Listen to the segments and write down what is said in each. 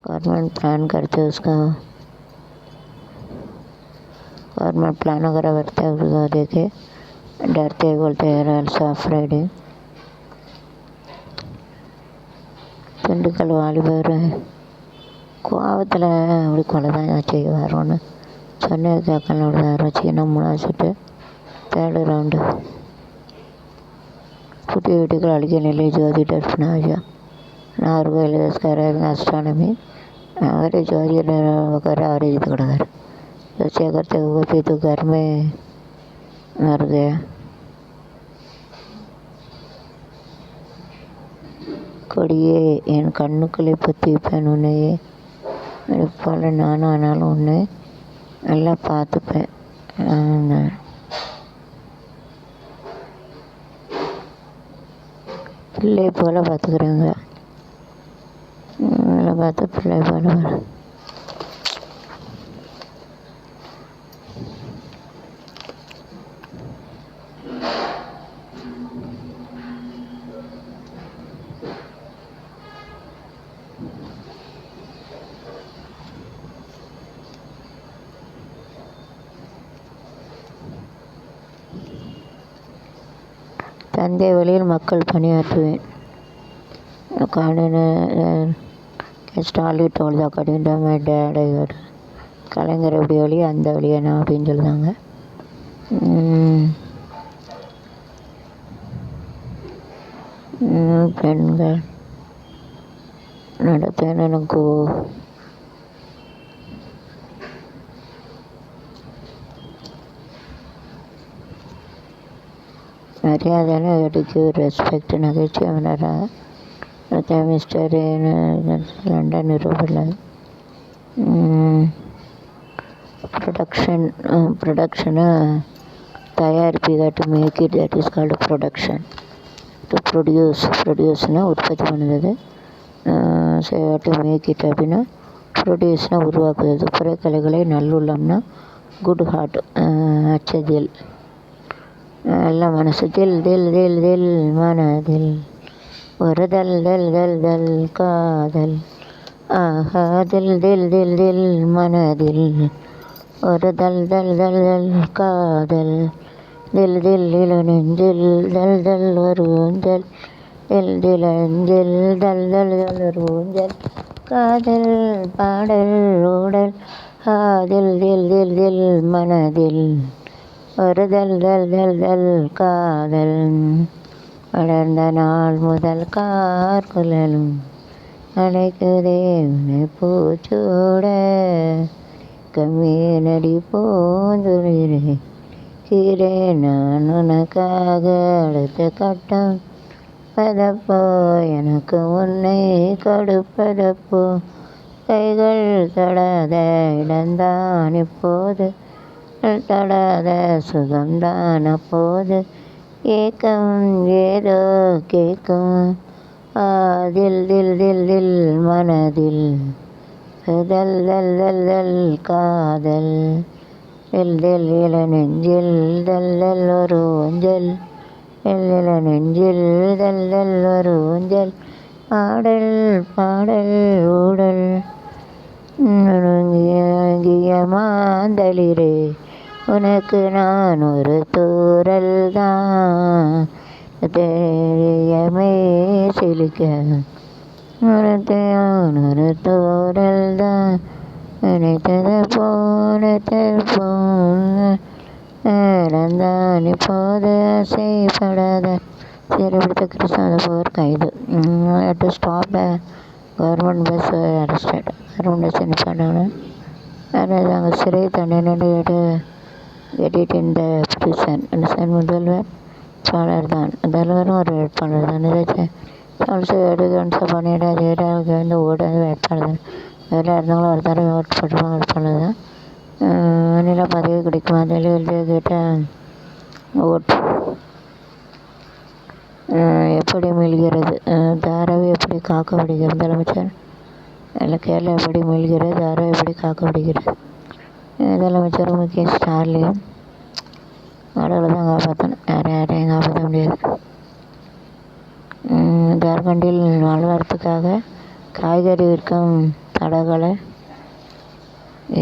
Government plan करते उसका government plan वगैरह करते हैं उसको देखे डरते बोलते हैं आल्सो अफ्रेड திண்டுக்கல் வாலிபர் கோவத்தில் அப்படி கொலை தான் செய்வார் ஒன்று சொன்னது கேட்கலாம் வச்சுக்கினா 3வது சுட்டு 3rd ரவுண்டு புதிய வீட்டுகள் அழிக்க நிலை ஜோதி டர்ஃபனாஜா நாகர்கோயில் எழுதஸ்காரர் அஸ்ட்ரானமி அவரே ஜோதியில் वगैरह அவரே இது கொடுக்காரு सोचा करते हुए तो घर में मर गया கொடியே என் கண்ணுக்களை பற்றிப்பேன் உன்னையே போல் நானும் ஆனாலும் ஒன்று நல்லா பார்த்துப்பேன் பிள்ளை போல் பார்த்துக்குறாங்க நல்லா பார்த்து பிள்ளை போல் தந்தை வழியில் மக்கள் பணியாற்றுவேன் ஸ்டாலின் டோல் தான் கடின்ற மாதிரி டேட் கலைஞர் எப்படி வழி அந்த வழியானா அப்படின்னு சொல்லுவாங்க பெண்கள் நடத்தேன் எனக்கு மரியாதைன்னு எடுத்து ரெஸ்பெக்ட் நகைச்சுவை வளர மிஸ்டர் லண்டன் நிரூபலை ப்ரொடக்ஷனு தயாரிப்பு to make it that is called production to ப்ரொடியூஸ்னால் உற்பத்தி பண்ணுறது டு மேக் இட் அப்படின்னா ப்ரொடியூஸ்னால் உருவாக்குறது புறக்கலைகளை நல்லுள்ளம்னா குட் ஹார்ட் அச்சதில் நல்ல மனசு தில் தில் தில் தில் மனதில் ஒரு தல் தல் தல் தல் காதல் ஆஹா தில் தில் தில் தில் மனதில் ஒரு தல் தல் தல் தல் காதல் தில் தில் இளநெஞ்சில் தல் தல் ஒரு ஊஞ்சல் தில் திலஞ்சில் தல் தல் தல் ஒரு ஊஞ்சல் காதல் பாடல் ஊடல் தில் தில் தில் தில் மனதில் ஒரு தல் தல் தல் தல் காதல் வளர்ந்த நாள் முதல் கார்குழலும் அழைக்குதே உன்னை பூச்சூட கம்மீனடி போந்துளிரே கீரே நான் உனக்காக அடுத்த கட்டம் பதப்போ எனக்கு உன்னை கொடுப்பதப்போ கைகள் தொடாத இடந்தான் இப்போது தொடாத சுகம்தான் அப்போது ஏக்கம் ஏதோ கேட்கும் தில் தில் தில் தில் மனதில் தல் தல் தல் தல் காதல் தில் தில் இளநெஞ்சில் தல் தல் ஒரு ஊஞ்சல் இளநெஞ்சில் தல் தல் ஒரு ஊஞ்சல் பாடல் பாடல் ஊடல் மாந்தளிரே உனக்கு நான் ஒரு தூரல் தான் தெரியமே சிலிக்க ஒரு தூரல் தான் நினைத்தது போனதான் இப்போது ஆசைப்படாத சிறைபிடித்த கிருஷ்ணாத போர் கைது to stop government bus arrested government bus என்ன பண்ணாங்க அதாவது அங்கே சிறை தண்டனை எடிட் இந்த பிரிசன் முதல்வர் வேட்பாளர் தான் முதல்வரும் ஒரு வேட்பாளர் தான் ஏதாச்சும் பண்ணிடாது வந்து ஓடாது வேட்பாளர் தான் வேறு இருந்தவங்களும் ஒரு தடவை ஓட்டு போட்டுருவாங்க வேட்பாளர் தான் மாநில பதவி கிடைக்குமா தெளிவு கேட்டால் ஓட்டு எப்படி மீள்கிறது தாராவி எப்படி காக்கப்படுகிறது முதலமைச்சர் இல்லை கேரளா எப்படி மீள்கிறது தாராவி எப்படி காக்கப்படுகிறது முதலமைச்சர் முக்கிய ஸ்டாலின் கடவுளை தான் காப்பாற்றணும் யாரையும் காப்பாற்ற முடியாது ஜார்க்கண்டில் வாழ்வாரத்துக்காக காய்கறி விற்கும் തടകളെ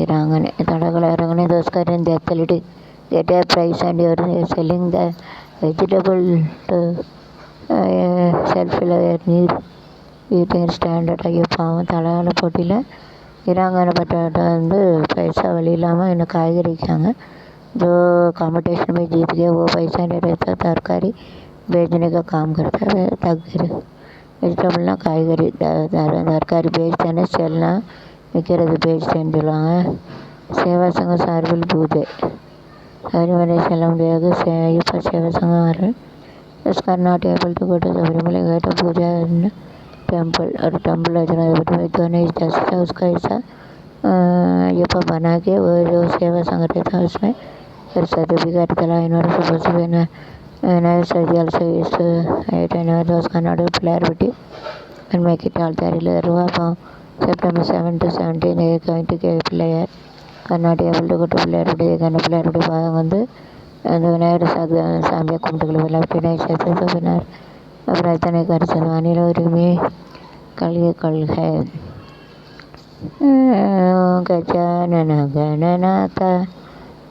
ഇറങ്ങനെ those current athlete get a prize and you're selling the vegetable to self eating standard ஐயோ பாவம் தடகள போட்டியில் வீராங்கனைப்பட்ட வந்து பைசா வழி இல்லாமல் இன்னும் காய்கறி விற்காங்க. जो कंपटीशन में जीत गए वो पैसा नहीं रहता, तरकारी बेचने का काम करता है. வெஜிடபிள்னா காய்கறி தற்காரி பேச்சுன்னு செல்லாம் விற்கிறது பேச்சுன்னு சொல்லுவாங்க. சேவா சங்கம் சார்பில் பூஜை சபரிமலை செல்ல முடியாது. இப்போ சேவா சங்கம் வர Karnataka table to go Sabarimala गए पूजा टेम्पल और टेम्पल गणेश दस था उसका ऐसा ये पर बना के वो जो सेवा संघ रहता है उसमें फिर सर्टिफिकेट तला इन्होंने सुबह सुबह नए सर्जियल से इस those Kannada player bitti and make it altarilla ruwa September 7 to 17 they are going to get player Kannada able to go to player bitti Kannada player bitti வந்து அந்த விநாயகர் சாமியை கும்பிட்டுக்கலாம் எல்லாம் பின்னாடி சேர்த்து பின்னார் அப்புறம் எத்தனை கரைச்சல் வானிலை உரிமை கல்வி கொள்கை गजानन गणनाथ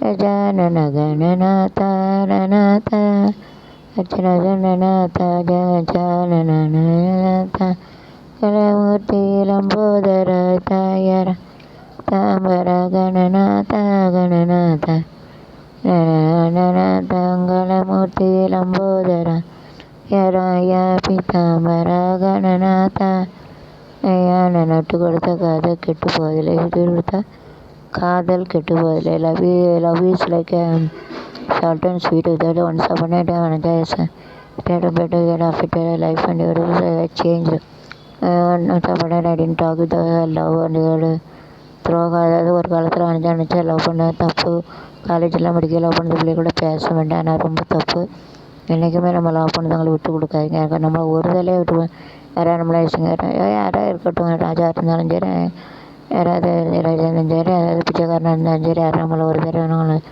गजानन गणनाथ ननाथ गजानननाथ गजानननाथ कलमूर्ति लंबोदर तायर तांबर गणनाथ गणनाथ ननाथ कलमूर्ति लंबोदर यराय पीतांबर गणनाथ நான் நட்டு கொடுத்த காதல் கெட்டு போவதில்லை, விட்டு கொடுத்த காதல் கெட்டு போவதில்லை. Love is like salt and sweet without once upon a time and better get after life and your change. Once upon a time I didn't talk with the love and அதாவது ஒரு காலத்தில் நினச்சா லவ் பண்ண தப்பு. காலேஜெலாம் படிக்க love பண்ணுறது பிள்ளை கூட பேச வேண்டாம், ஆனால் ரொம்ப தப்பு. என்றைக்குமே நம்ம லவ் பண்ணதவங்களை விட்டு கொடுக்காதீங்க. நம்மளை ஒரு வேலையை விட்டு யாராவது நம்மளை யாராவது இருக்கட்டும், ராஜா இருந்தாலும் சரி, யாராவது ராஜா இருந்தாலும் சரி, யாராவது பிச்சைக்காரனாக இருந்தாலும் சரி, யாரும் நம்மளை ஒரு தடவை வேணாலும்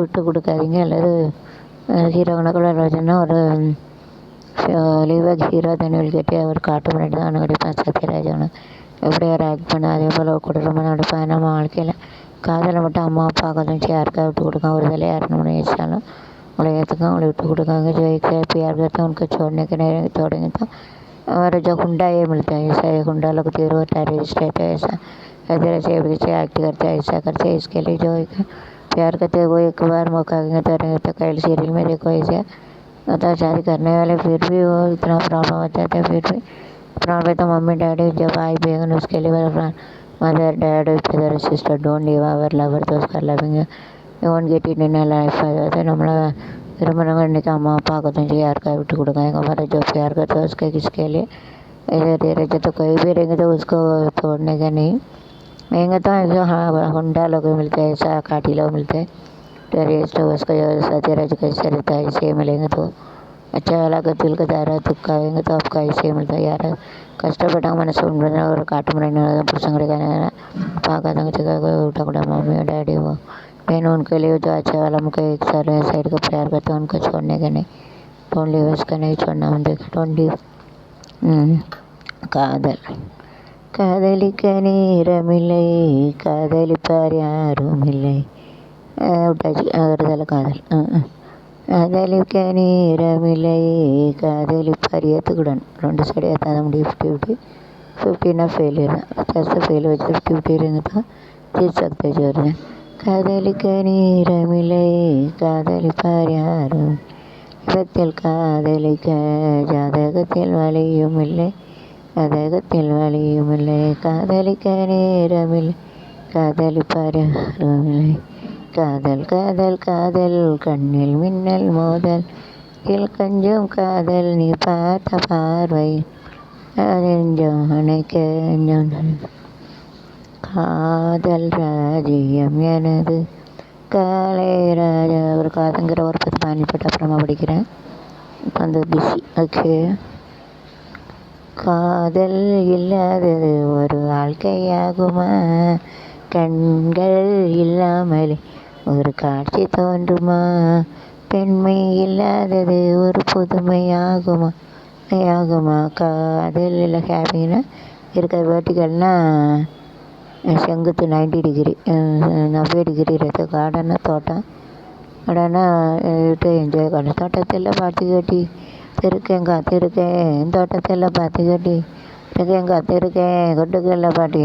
விட்டு கொடுக்காதீங்க. அல்லது ஹீரோ கணக்கில் ராஜன்னா ஒரு லீவாக ஹீரோ தனிவில் கட்டி அவர் காட்டு பண்ணிட்டு தான் நடிப்பான் சத்யராஜன். எப்படி யார் ஆக்ட் பண்ண அதே போல் கொடூரமாக நடிப்பான். நம்ம வாழ்க்கையில் காதலை மட்டும் அம்மா அப்பா கதஞ்சி யாருக்காக விட்டு கொடுக்காம ஒரு வேலை யாரும் நம்ம நினைச்சாலும் உங்களை ஏற்றுக்க அவங்களை விட்டு கொடுக்காங்க. जो एक प्यार करते हैं उनको छोड़ने के नहीं छोड़ेंगे तो और जो हुंडा ये मिलता है ऐसा हुंडा लोग तीर होता है रजिस्ट रहता है ऐसा ऐसे ऐसे एक्ट करते हैं ऐसा करते हैं. इसके लिए जो एक प्यार करते हैं वो एक बार मौका देंगे तो कई सीरियल में देखो ऐसे होता शादी करने वाले फिर भी वो इतना प्रॉब्लम होता है. फिर भी प्रॉब्लम तो मम्मी डैडी जब आई बहन उसके लिए mother dad brother sister don't leave our lover दोस्त कर लवेंगे you won't get it in a life. अगर நம்மளை விரும்புகிறவங்க இன்றைக்கி அம்மா அப்பா கொஞ்சம் யாருக்காக விட்டு கொடுக்காங்க. हमारा जो प्यार करता है उसके किसके लिए इधर धीरे जो तो कोई भी रहेंगे तो उसको छोड़ने का नहीं. महंगा तो ऐसा हाँ होंडा लोग मिलते हैं, ऐसा काटी लोग मिलते हैं टेरिस्ट उसका जो सत्यराज कैसे रहता है ऐसे मिलेंगे तो अच्छा वाला का दिल का दायरा तुक्काएंगे तो आपका ऐसे मिलता है. यार కష్టపడ్డాక మన సొంత ஒரு காட்டு முறை புருஷங்க பார்க்காதவங்க उठा கூட मम्मी डैडी वो నేను उनके लिए जो अच्छा वाला मुझे एक साइड का प्यार करता हूँ उनको छोड़ने का नहीं. डोंट लीव उसका नहीं छोड़ना मुझे डोंट लीव. காதல் காதலிக்க நேரமில்லை காதலிப்பார் யாரும் இல்லை விட்டாச்சு வருதல காதல். காதலிக்க நேரமில்லை காதலிப்பார் ஏற்றுக்கூடாது ரெண்டு சைடு ஏற்றாத முடியும் 50-50 50ना फेलियर है जैसे फेल हो जाए 50-50 रहेंगे तो जीत सकते जोर में. காதலிக்க நேரமில்லை காதலிப்பார் யாரும் இடத்தில் காதலிக்க ஜாதகத்தில் வழியும் இல்லை ஜாதகத்தில் வழியும் இல்லை காதலிக்க நேரமில்லை காதலிப்பார் யாரும் இல்லை. காதல் காதல் காதல் கண்ணில் மின்னல் மோதல் இல் கஞ்சும் காதல் நீ பார்த்த பார்வை நெஞ்சம் அணைக்க காதல் ராஜ்யம் எனது காலை ராஜா ஒரு காதங்கிற ஒரு 10 பானிப்பட்டு அப்புறமா படிக்கிறேன். இப்போ வந்து பிஸி. ஓகே. காதல் இல்லாதது ஒரு வாழ்க்கையாகுமா கண்கள் இல்லாமலே ஒரு காட்சி தோன்றுமா பெண்மை இல்லாதது ஒரு புதுமையாகுமா ஆகுமா காதல் இல்லை ஹேப்பின்னா இருக்க வேர்ட்டிகள்னால் செங்குத்து 90 டிகிரி 90 டிகிரி ಇರುತ್ತೆ ಗಾರ್ಡನ್ ತೋಟ ಗಾರ್ಡನ್ ಇಟ್ಟು ಎಂಜಾಯ್ ಗಾರ್ಡನ್ ತೋಟದೆಲ್ಲ ಪಾತಿ ಕಟ್ಟಿ ತಿರುಗೇಂ ಕಾತಿರುಕೇಂ ತೋಟದೆಲ್ಲ ಪಾತಿ ಕಟ್ಟಿ ತಿರುಗೇಂ ಕಾತಿರುಕೇಂ கொட்டுக்கல்ல பாட்டி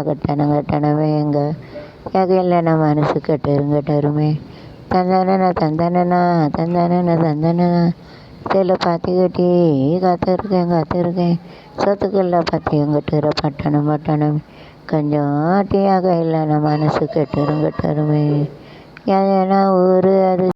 கட்டணமே எங்க கேட்கல மனசு கெட்டருமே தந்தானண்ணா தந்தானண்ணா தந்தானண்ணா தந்தானண்ணா சில பாத்தி கட்டி காத்திருக்கேன் சொத்துக்கல்ல பாத்தி எங்கிட்டுற பட்டணம் கொஞ்சம் டீயாக இல்லைண்ணா மனசு கெட்டருமே ஏன்னா ஊர் அது